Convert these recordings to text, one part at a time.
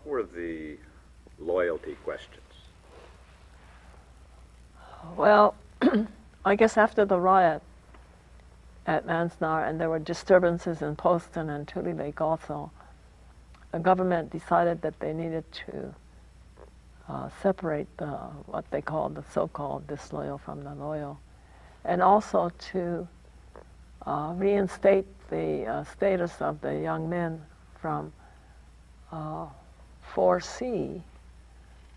What were the loyalty questions? Well, I guess after the riot at Manzanar, and there were disturbances in Poston and Tule Lake also, the government decided that they needed to separate what they called the so-called disloyal from the loyal, and also to reinstate the status of the young men from 4C,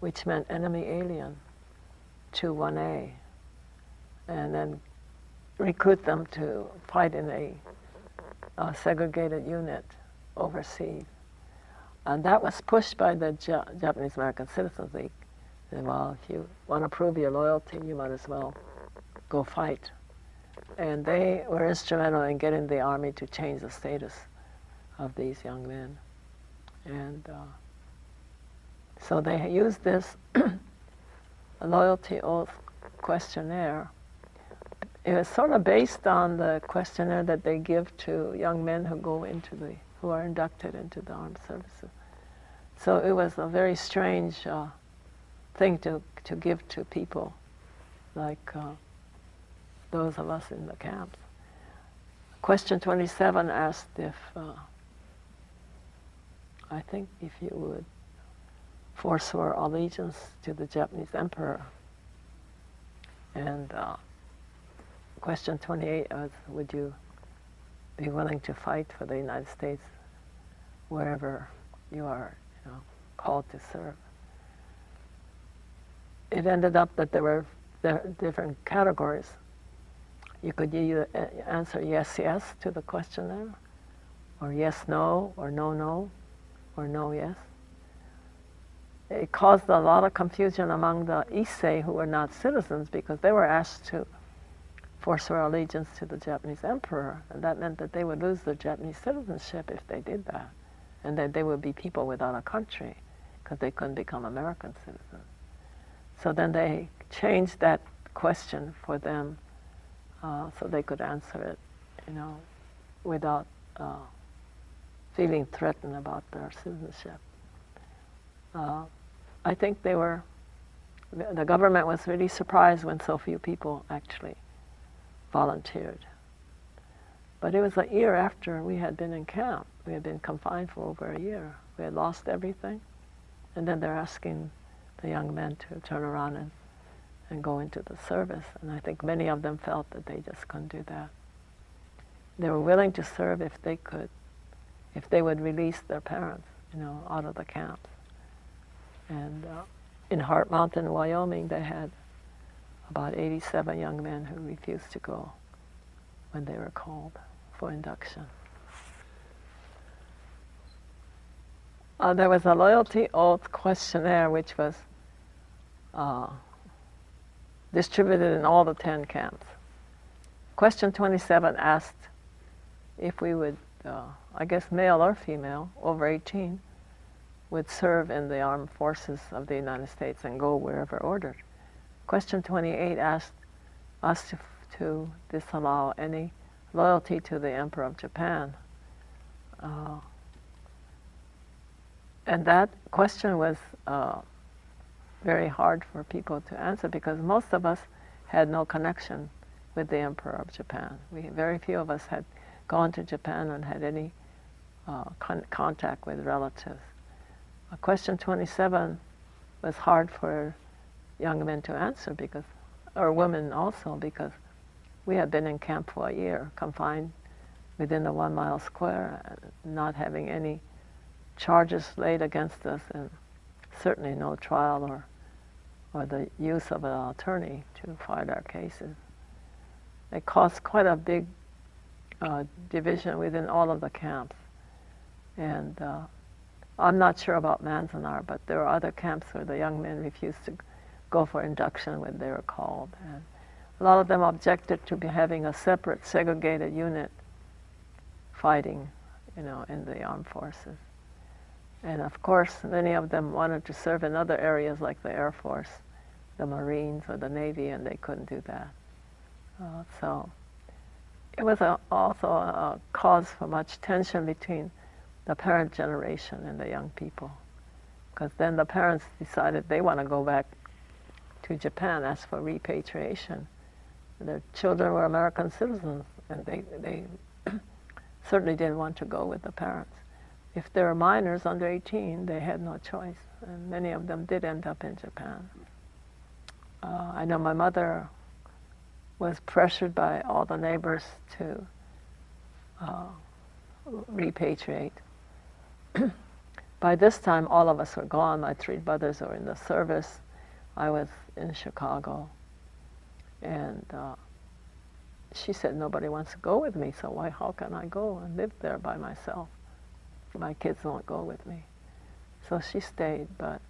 which meant enemy alien, to 1A, and then recruit them to fight in a segregated unit overseas. And that was pushed by the Japanese American Citizens League. They said, well, if you want to prove your loyalty, you might as well go fight. And they were instrumental in getting the army to change the status of these young men. And so they used this loyalty oath questionnaire. It was sort of based on the questionnaire that they give to young men who are inducted into the armed services. So it was a very strange thing to give to people like those of us in the camps. Question 27 asked if, I think if you would forswear allegiance to the Japanese emperor. And question 28 was, would you be willing to fight for the United States wherever you are called to serve? It ended up that there were different categories. You could either answer yes, yes to the questionnaire, or yes, no, or no, no, or no, yes. It caused a lot of confusion among the Issei who were not citizens because they were asked to forswear allegiance to the Japanese emperor, and that meant that they would lose their Japanese citizenship if they did that, and that they would be people without a country because they couldn't become American citizens. So then they changed that question for them so they could answer it, without feeling threatened about their citizenship. I think the government was really surprised when so few people actually volunteered. But it was a year after we had been in camp. We had been confined for over a year. We had lost everything. And then they're asking the young men to turn around and go into the service. And I think many of them felt that they just couldn't do that. They were willing to serve if they could, if they would release their parents, out of the camps. And in Heart Mountain, Wyoming, they had about 87 young men who refused to go when they were called for induction. There was a loyalty oath questionnaire which was distributed in all the 10 camps. Question 27 asked if we would, I guess male or female, over 18, would serve in the armed forces of the United States and go wherever ordered. Question 28 asked us to disallow any loyalty to the Emperor of Japan. And that question was very hard for people to answer because most of us had no connection with the Emperor of Japan. Very few of us had gone to Japan and had any contact with relatives. Question 27 was hard for young men to answer or women also, because we had been in camp for a year, confined within a 1 mile square, not having any charges laid against us, and certainly no trial or the use of an attorney to fight our cases. It caused quite a big division within all of the camps. And I'm not sure about Manzanar, but there are other camps where the young men refused to go for induction when they were called. And a lot of them objected to having a separate, segregated unit fighting, in the armed forces. And of course, many of them wanted to serve in other areas like the Air Force, the Marines, or the Navy, and they couldn't do that. So it was also a cause for much tension between the parent generation and the young people, because then the parents decided they want to go back to Japan, ask for repatriation. Their children were American citizens, and they certainly didn't want to go with the parents. If they were minors under 18, they had no choice, and many of them did end up in Japan. I know my mother was pressured by all the neighbors to repatriate. By this time, all of us were gone. My three brothers were in the service. I was in Chicago. And she said, nobody wants to go with me, so how can I go and live there by myself? My kids won't go with me. So she stayed, but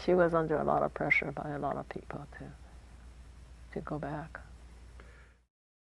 she was under a lot of pressure by a lot of people to go back.